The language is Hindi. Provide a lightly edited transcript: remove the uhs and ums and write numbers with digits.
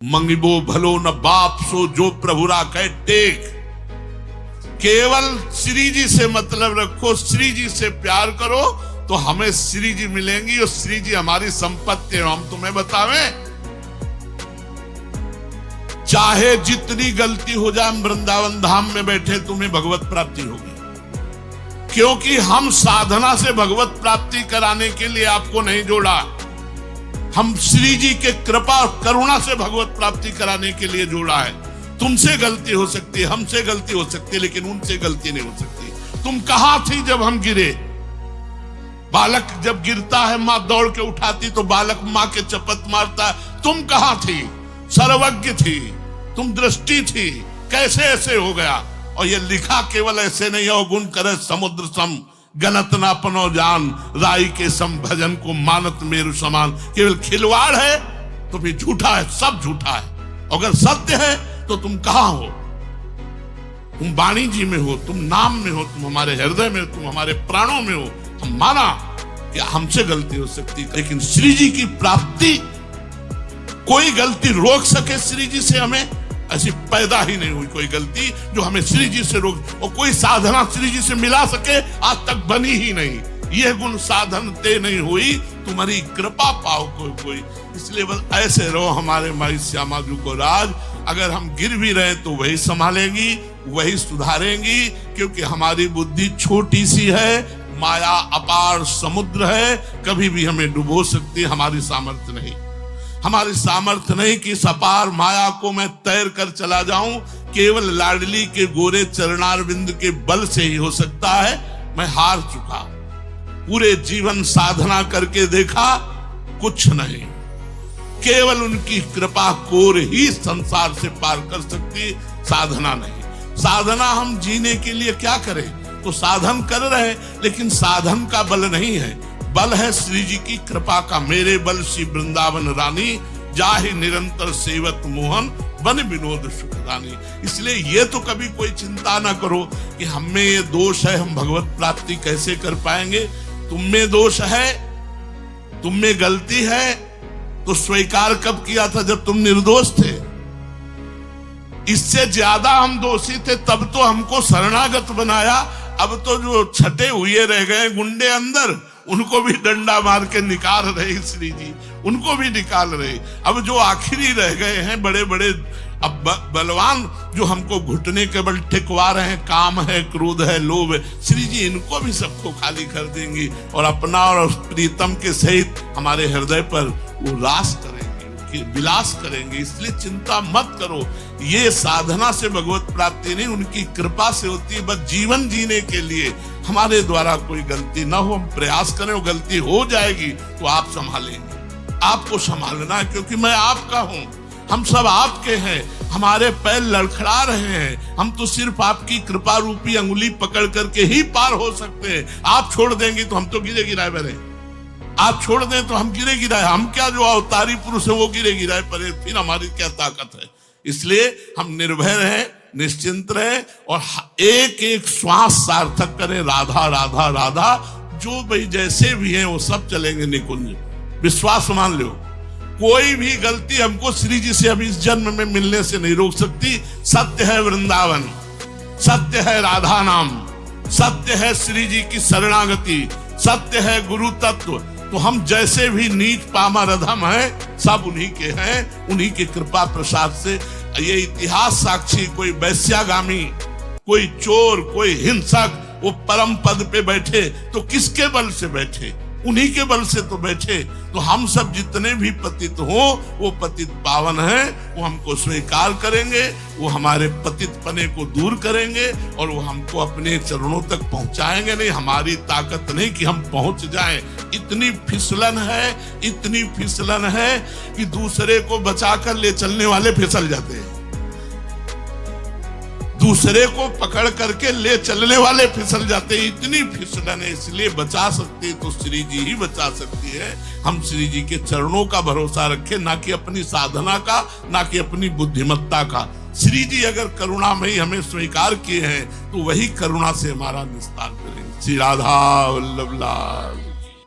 मंगिबो भलो न बाप सो जो प्रभुरा कह टेक। केवल श्री जी से मतलब रखो, श्री जी से प्यार करो तो हमें श्री जी मिलेंगी और श्री जी हमारी संपत्ति है। हम तुम्हें बतावें, चाहे जितनी गलती हो जाए वृंदावन धाम में बैठे तुम्हें भगवत प्राप्ति होगी, क्योंकि हम साधना से भगवत प्राप्ति कराने के लिए आपको नहीं जोड़ा, हम श्री जी के कृपा और करुणा से भगवत प्राप्ति कराने के लिए जोड़ा है। तुमसे गलती हो सकती है, हमसे गलती हो सकती है, लेकिन उनसे गलती नहीं हो सकती। तुम कहां थी जब हम गिरे? बालक जब गिरता है मां दौड़ के उठाती तो बालक मां के चपत मारता है। तुम कहां थी? सर्वज्ञ थी, तुम दृष्टि थी, कैसे ऐसे हो गया? और ये लिखा केवल ऐसे नहीं है, गुण करे समुद्र सम गणत ना पनो जान, राई के सम भजन को मानत मेरु समान। केवल खिलवाड़ है तो फिर झूठा है, सब झूठा है। अगर सत्य है तो तुम कहां हो? तुम वाणी जी में हो, तुम नाम में हो, तुम हमारे हृदय में, तुम हमारे प्राणों में हो। हम माना कि हमसे गलती हो सकती, लेकिन श्री जी की प्राप्ति कोई गलती रोक सके श्री जी से? हमें ऐसी पैदा ही नहीं हुई कोई गलती जो हमें श्री जी से रोक, और कोई साधना श्री जी से मिला सके आज तक बनी ही नहीं। यह गुण साधन ते नहीं हुई, तुम्हारी कृपा पाओ कोई। इसलिए बस ऐसे रहो हमारे माई श्यामा जी को राज। अगर हम गिर भी रहे तो वही संभालेंगी, वही सुधारेंगी, क्योंकि हमारी बुद्धि छोटी सी है, माया अपार समुद्र है, कभी भी हमें डुबो सकती है। हमारी सामर्थ्य नहीं, हमारी सामर्थ्य नहीं कि इस अपार माया को मैं तैर कर चला जाऊं। केवल लाडली के गोरे चरणारविंद के बल से ही हो सकता है। मैं हार चुका, पूरे जीवन साधना करके देखा, कुछ नहीं। केवल उनकी कृपा कोर ही संसार से पार कर सकती, साधना नहीं। साधना हम जीने के लिए क्या करें? तो साधन कर रहे, लेकिन साधन का बल नहीं है, बल है श्री जी की कृपा का। मेरे बल श्री वृंदावन रानी, जाहि निरंतर सेवत मोहन बन विनोद सुखदानी। इसलिए ये तो कभी कोई चिंता ना करो कि हम में ये दोष है, हम भगवत प्राप्ति कैसे कर पाएंगे। तुम में दोष है, तुम में गलती है, तो स्वीकार कब किया था? जब तुम निर्दोष थे। इससे ज्यादा हम दोषी थे, तब तो हमको शरणागत बनाया। अब तो जो छटे हुए रह गए गुंडे अंदर, उनको भी डंडा मार के निकाल रहे श्री जी, उनको भी निकाल रहे। अब जो आखिरी रह गए हैं बड़े बड़े अब बलवान, जो हमको घुटने के बल टिकवा रहे हैं, काम है, क्रोध है, लोभ है, श्री जी इनको भी सबको खाली कर देंगी और अपना और प्रीतम के सहित हमारे हृदय पर वो रास करेंगे, विलास करेंगे। इसलिए चिंता मत करो। ये साधना से भगवत प्राप्ति नहीं, उनकी कृपा से होती है। बस जीवन जीने के लिए हमारे द्वारा कोई गलती ना हो, हम प्रयास करें। वो गलती हो जाएगी तो आप संभालेंगे, आपको संभालना है, क्योंकि मैं आपका हूं, हम सब आपके हैं। हमारे पैर लड़खड़ा रहे हैं, हम तो सिर्फ आपकी कृपा रूपी अंगुली पकड़ करके ही पार हो सकते हैं। आप छोड़ देंगे तो हम तो गिरे गिराए बने, आप छोड़ दें तो हम गिरे गिराए। हम क्या, जो अवतारी पुरुष है वो गिरे गिराए पड़े, फिर हमारी क्या ताकत है? इसलिए हम निर्भय रहें, निश्चिंत रहें और एक एक श्वास सार्थक करें। राधा राधा राधा, जो भाई जैसे भी हैं वो सब चलेंगे निकुंज। विश्वास मान लो, कोई भी गलती हमको श्री जी से अभी इस जन्म में मिलने से नहीं रोक सकती। सत्य है वृंदावन, सत्य है राधा नाम, सत्य है श्री जी की शरणागति, सत्य है गुरु तत्व। तो हम जैसे भी नीच पामर अधम हैं, सब उन्हीं के हैं, उन्हीं के कृपा प्रसाद से। ये इतिहास साक्षी, कोई वैश्यागामी, कोई चोर, कोई हिंसक, वो परम पद पे बैठे तो किसके बल से बैठे? उन्हीं के बल से तो बैठे। तो हम सब जितने भी पतित हो, वो पतित पावन हैं, वो हमको स्वीकार करेंगे, वो हमारे पतित पने को दूर करेंगे और वो हमको अपने चरणों तक पहुंचाएंगे। नहीं, हमारी ताकत नहीं कि हम पहुंच जाएं। इतनी फिसलन है, इतनी फिसलन है कि दूसरे को बचाकर ले चलने वाले फिसल जाते हैं, दूसरे को पकड़ करके ले चलने वाले फिसल जाते हैं। इतनी फिसलन है, इसलिए बचा सकते हैं तो श्री जी ही बचा सकती है। हम श्री जी के चरणों का भरोसा रखें, ना कि अपनी साधना का, ना कि अपनी बुद्धिमत्ता का। श्री जी अगर करुणा में ही हमें स्वीकार किए हैं तो वही करुणा से हमारा निस्तार करेंगे। श्री राधा वल्लभ लाल।